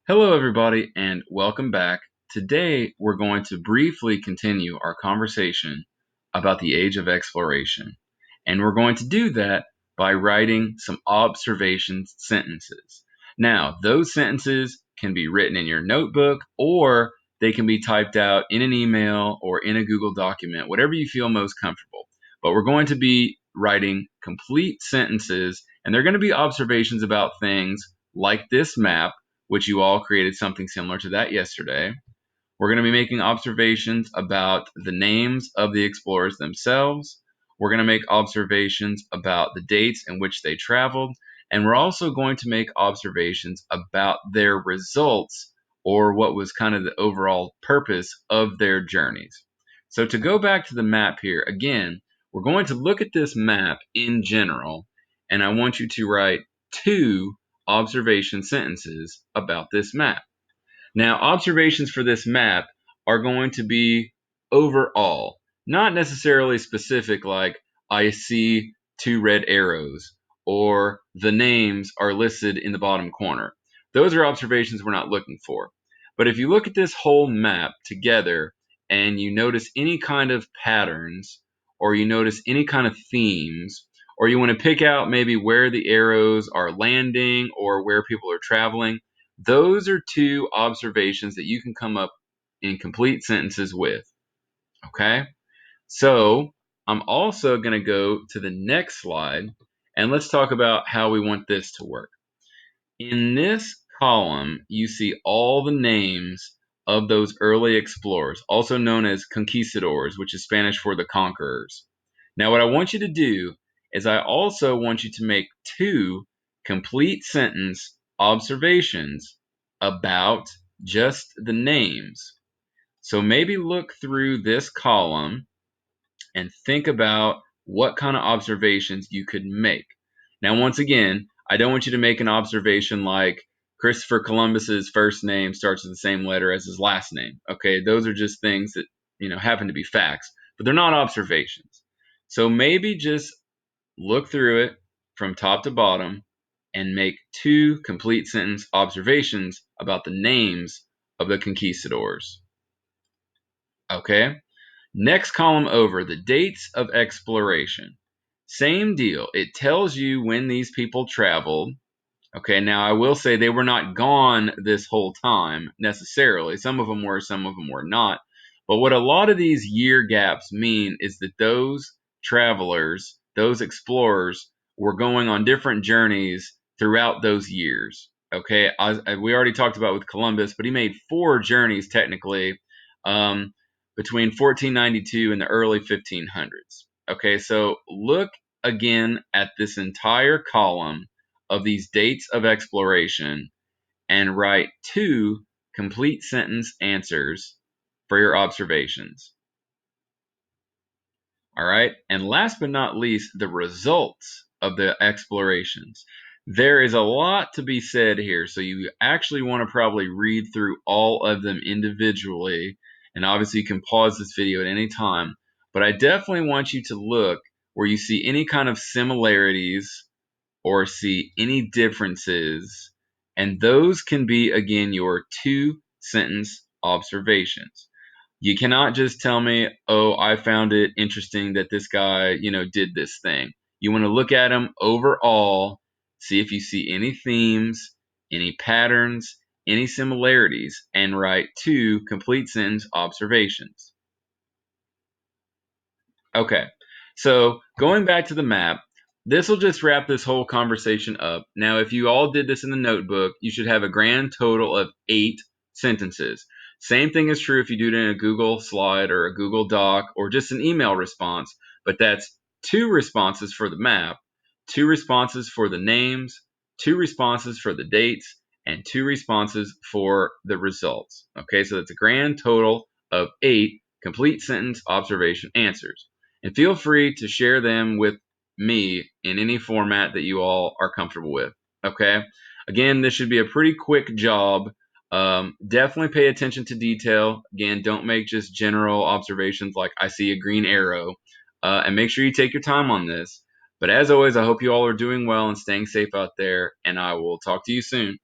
Hello, everybody, and welcome back. Today, we're going to briefly continue our conversation about the age of exploration. And we're going to do that by writing some observation sentences. Now, those sentences can be written in your notebook or they can be typed out in an email or in a Google document, whatever you feel most comfortable. But we're going to be writing complete sentences, and they're going to be observations about things like this map, which you all created something similar to that yesterday. We're going to be making observations about the names of the explorers themselves. We're going to make observations about the dates in which they traveled. And we're also going to make observations about their results, or what was kind of the overall purpose of their journeys. So to go back to the map here, again, we're going to look at this map in general, and I want you to write two observation sentences about this map. Now, observations for this map are going to be overall, not necessarily specific like I see two red arrows or the names are listed in the bottom corner. Those are observations we're not looking for. But if you look at this whole map together and you notice any kind of patterns or you notice any kind of themes, or you want to pick out maybe where the arrows are landing or where people are traveling, those are two observations that you can come up in complete sentences with. Okay? So I'm also going to go to the next slide and let's talk about how we want this to work. In this column, you see all the names of those early explorers, also known as conquistadors, which is Spanish for the conquerors. Now, what I want you to do is I also want you to make two complete sentence observations about just the names. So maybe look through this column and think about what kind of observations you could make. Now, once again, I don't want you to make an observation like Christopher Columbus's first name starts with the same letter as his last name. Okay, those are just things that, happen to be facts, but they're not observations. So maybe just look through it from top to bottom and make two complete sentence observations about the names of the conquistadors. Okay? Next column over, the dates of exploration. Same deal. It tells you when these people traveled. Okay, now I will say they were not gone this whole time necessarily. Some of them were, some of them were not. But what a lot of these year gaps mean is that those travelers, those explorers, were going on different journeys throughout those years. Okay, we already talked about with Columbus, but he made 4 journeys technically between 1492 and the early 1500s. Okay, so look again at this entire column of these dates of exploration and write 2 complete sentence answers for your observations. All right, and last but not least, the results of the explorations. There is a lot to be said here, so you actually want to probably read through all of them individually, and obviously you can pause this video at any time, but I definitely want you to look where you see any kind of similarities or see any differences, and those can be, again, your 2 sentence observations. You cannot just tell me, oh, I found it interesting that this guy, did this thing. You want to look at them overall, see if you see any themes, any patterns, any similarities, and write 2 complete sentence observations. Okay, so going back to the map, this will just wrap this whole conversation up. Now, if you all did this in the notebook, you should have a grand total of 8 sentences. Same thing is true if you do it in a Google slide or a Google Doc or just an email response, but that's 2 responses for the map, 2 responses for the names, 2 responses for the dates, and 2 responses for the results. Okay, so that's a grand total of 8 complete sentence observation answers. And feel free to share them with me in any format that you all are comfortable with. Okay? Again, this should be a pretty quick job. Definitely pay attention to detail. Again, don't make just general observations like I see a green arrow. And make sure you take your time on this. But as always, I hope you all are doing well and staying safe out there. And I will talk to you soon.